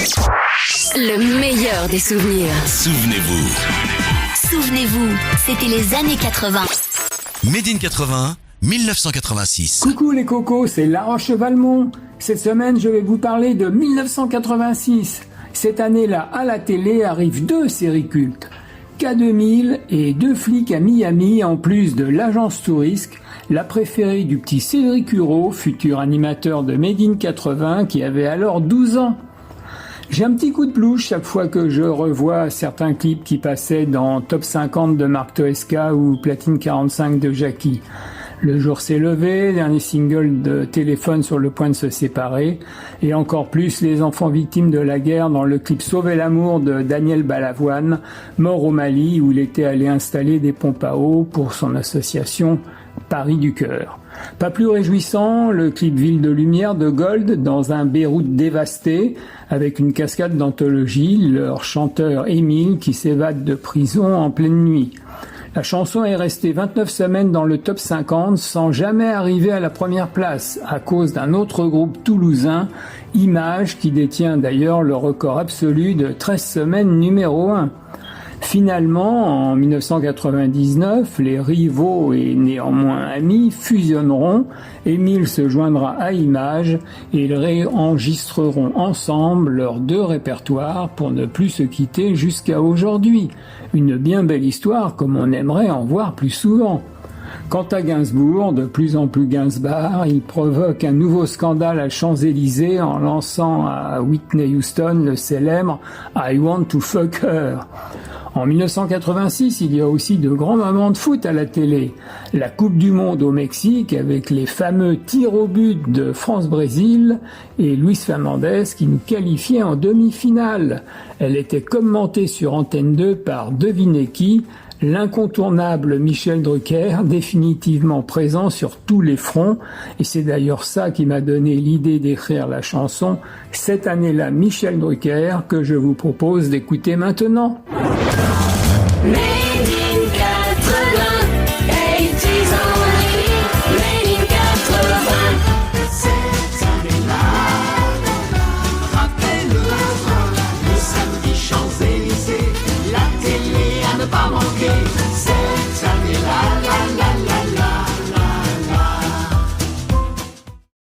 Le meilleur des souvenirs. Souvenez-vous, c'était les années 80. Made in 80, 1986. Coucou les cocos, c'est La Roche-Valmont. Cette semaine, je vais vous parler de 1986. Cette année-là, à la télé, arrivent deux séries cultes. K2000 et Deux flics à Miami, en plus de l'agence Tourisque, la préférée du petit Cédric Hureau, futur animateur de Made in 80, qui avait alors 12 ans. J'ai un petit coup de blues chaque fois que je revois certains clips qui passaient dans Top 50 de Marc Toesca ou Platine 45 de Jackie. Le jour s'est levé, dernier single de Téléphone sur le point de se séparer, et encore plus Les enfants victimes de la guerre dans le clip Sauver l'amour de Daniel Balavoine, mort au Mali où il était allé installer des pompes à eau pour son association Paris du Cœur. Pas plus réjouissant, le clip Ville de lumière de Gold dans un Beyrouth dévasté, avec une cascade d'anthologie, leur chanteur Émile qui s'évade de prison en pleine nuit. La chanson est restée 29 semaines dans le top 50 sans jamais arriver à la première place, à cause d'un autre groupe toulousain, Image, qui détient d'ailleurs le record absolu de 13 semaines numéro 1. Finalement, en 1999, les rivaux et néanmoins amis fusionneront, Émile se joindra à Image et ils réenregistreront ensemble leurs deux répertoires pour ne plus se quitter jusqu'à aujourd'hui. Une bien belle histoire comme on aimerait en voir plus souvent. Quant à Gainsbourg, de plus en plus Gainsbar, il provoque un nouveau scandale à Champs-Élysées en lançant à Whitney Houston le célèbre « I want to fuck her ». En 1986, il y a aussi de grands moments de foot à la télé. La Coupe du Monde au Mexique avec les fameux tirs au but de France-Brésil et Luis Fernandez qui nous qualifiait en demi-finale. Elle était commentée sur Antenne 2 par devinez qui, l'incontournable Michel Drucker, définitivement présent sur tous les fronts. Et c'est d'ailleurs ça qui m'a donné l'idée d'écrire la chanson « Cette année-là, Michel Drucker » que je vous propose d'écouter maintenant. Made